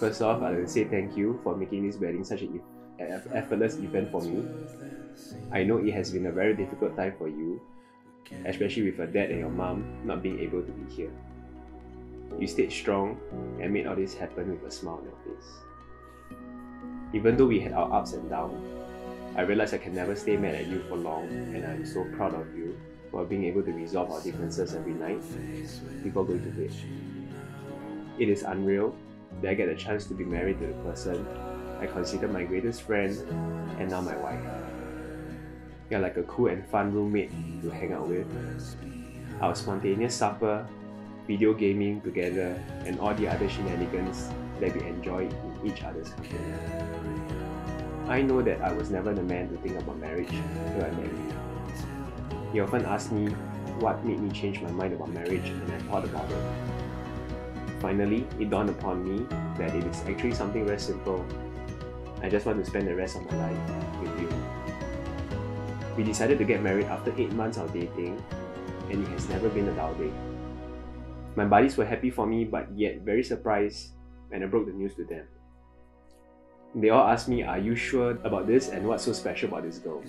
First off, I will say thank you for making this wedding such an effortless event for me. I know it has been a very difficult time for you, especially with your dad and your mom not being able to be here. You stayed strong and made all this happen with a smile on your face. Even though we had our ups and downs, I realized I can never stay mad at you for long, and I'm so proud of you for being able to resolve our differences every night before going to bed. It is unreal that I get the chance to be married to the person I consider my greatest friend and now my wife. You're like a cool and fun roommate to hang out with. Our spontaneous supper, video gaming together, and all the other shenanigans that we enjoy in each other's company. I know that I was never the man to think about marriage until I met you. You often ask me what made me change my mind about marriage, and I thought about it. Finally, it dawned upon me that it is actually something very simple. I just want to spend the rest of my life with you. We decided to get married after 8 months of dating, and it has never been a dull day. My buddies were happy for me, but yet very surprised when I broke the news to them. They all asked me, "Are you sure about this, and what's so special about this girl?"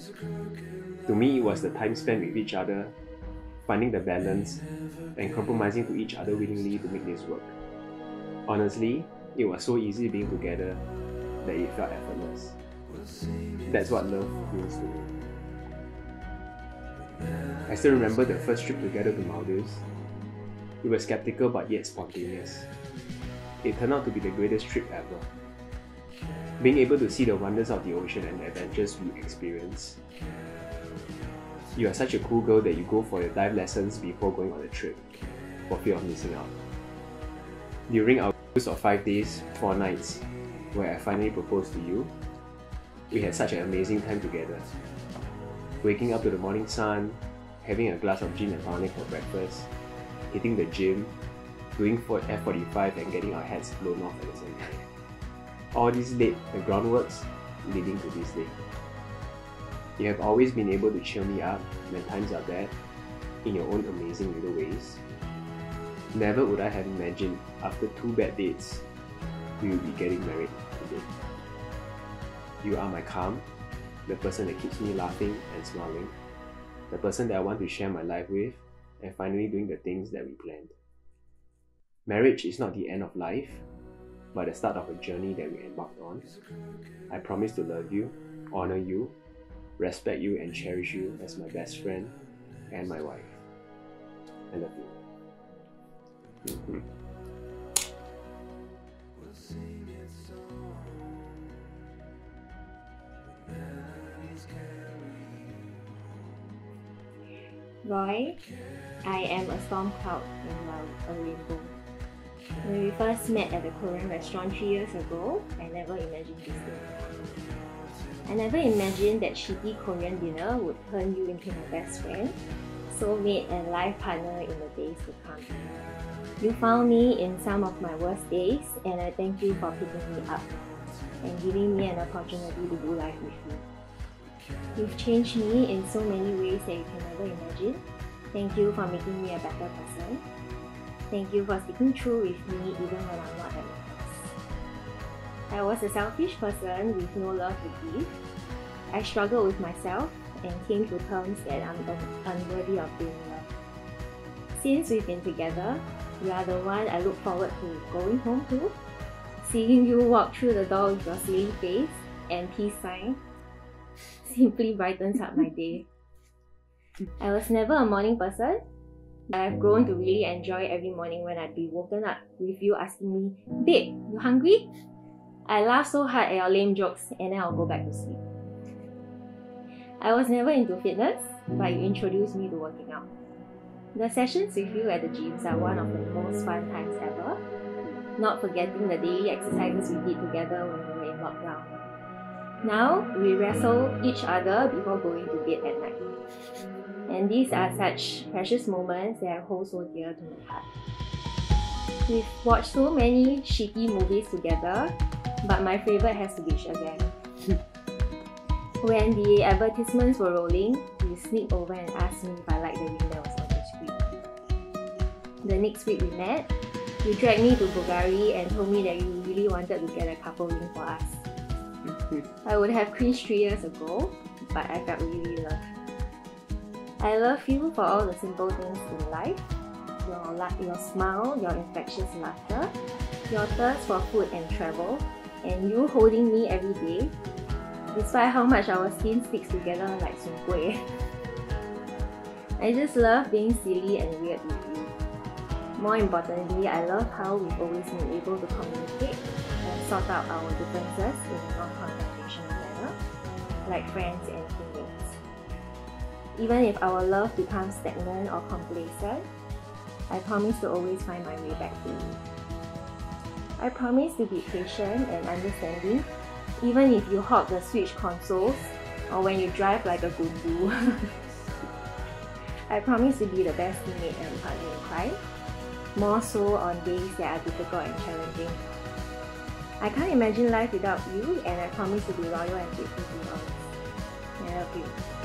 To me, it was the time spent with each other, finding the balance, and compromising to each other willingly to make this work. Honestly, it was so easy being together that it felt effortless. That's what love means to me. I still remember the first trip together to Maldives. We were skeptical but yet spontaneous. It turned out to be the greatest trip ever. Being able to see the wonders of the ocean and the adventures we experienced. You are such a cool girl that you go for your dive lessons before going on a trip, for fear of missing out. During our cruise of 5 days, 4 nights, where I finally proposed to you, we had such an amazing time together. Waking up to the morning sun, having a glass of gin and tonic for breakfast, hitting the gym, doing F45 and getting our heads blown off at the same time. All this laid the groundworks leading to this day. You have always been able to cheer me up when times are bad, in your own amazing little ways. Never would I have imagined after 2 bad dates, we would be getting married today. You are my calm, the person that keeps me laughing and smiling, the person that I want to share my life with, and finally doing the things that we planned. Marriage is not the end of life, but the start of a journey that we embarked on. I promise to love you, honor you, respect you, and cherish you as my best friend and my wife. I love you. Roy, I am a storm cloud in a rainbow. When we first met at the Korean restaurant 3 years ago, I never imagined this day. I never imagined that shitty Korean dinner would turn you into my best friend, soulmate and life partner in the days to come. You found me in some of my worst days, and I thank you for picking me up and giving me an opportunity to do life with you. You've changed me in so many ways that you can never imagine. Thank you for making me a better person. Thank you for sticking true with me even when I'm not at my best. I was a selfish person with no love to give. I struggled with myself and came to terms that I'm unworthy of being loved. Since we've been together, you are the one I look forward to going home to. Seeing you walk through the door with your smiling face and peace sign simply brightens up my day. I was never a morning person. I've grown to really enjoy every morning when I'd be woken up with you asking me, "Babe, you hungry?" I laugh so hard at your lame jokes and then I'll go back to sleep. I was never into fitness, but you introduced me to working out. The sessions with you at the gyms are one of the most fun times ever, not forgetting the daily exercises we did together when we were in lockdown. Now, we wrestle each other before going to bed at night. And these are such precious moments that I hold so dear to my heart. We've watched so many shitty movies together, but my favourite has to be Shazam. When the advertisements were rolling, you sneaked over and asked me if I liked the ring that was on the screen. The next week we met, you dragged me to Bulgaria and told me that you really wanted to get a couple ring for us. I would have cringed 3 years ago, but I felt really loved. I love you for all the simple things in life. Your smile, your infectious laughter, your thirst for food and travel, and you holding me every day, despite how much our skin sticks together like soon kueh. I just love being silly and weird with you. More importantly, I love how we've always been able to communicate and sort out our differences in a non-confrontational manner, like friends and teammates. Even if our love becomes stagnant or complacent, I promise to always find my way back to you. I promise to be patient and understanding, even if you hog the Switch consoles or when you drive like a gundu. I promise to be the best teammate and partner in crime, more so on days that are difficult and challenging. I can't imagine life without you, and I promise to be loyal and faithful to you always. I love you.